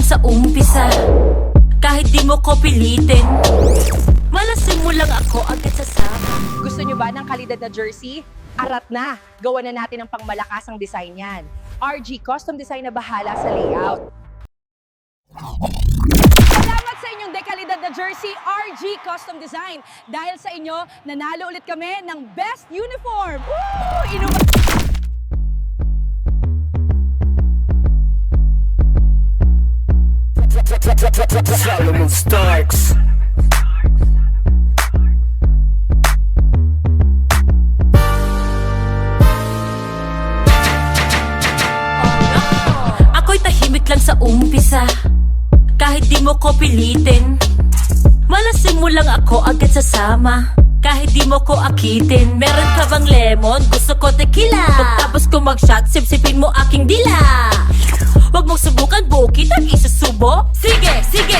lang sa umpisa, kahit di mo ko pilitin. Malasin mo lang ako agad sa sama. Gusto nyo ba ng kalidad na jersey? Arat na! Gawa na natin ang pangmalakasang design yan. RG Custom Design na bahala sa layout. Salamat sa inyong dekalidad na jersey, RG Custom Design. Dahil sa inyo, nanalo ulit kami ng Best Uniform! Woo! Solomon Starks. Ako'y tahimik lang sa umpisa, kahit di mo ko pilitin. Malasin mo lang ako agad sa sama, kahit di mo ko akitin. Meron ka bang lemon? Gusto ko tequila. Pagtapos ko mag-shot, sipsipin mo aking dila. Huwag mong subukan, buo kitang isusubo. Sige, sige,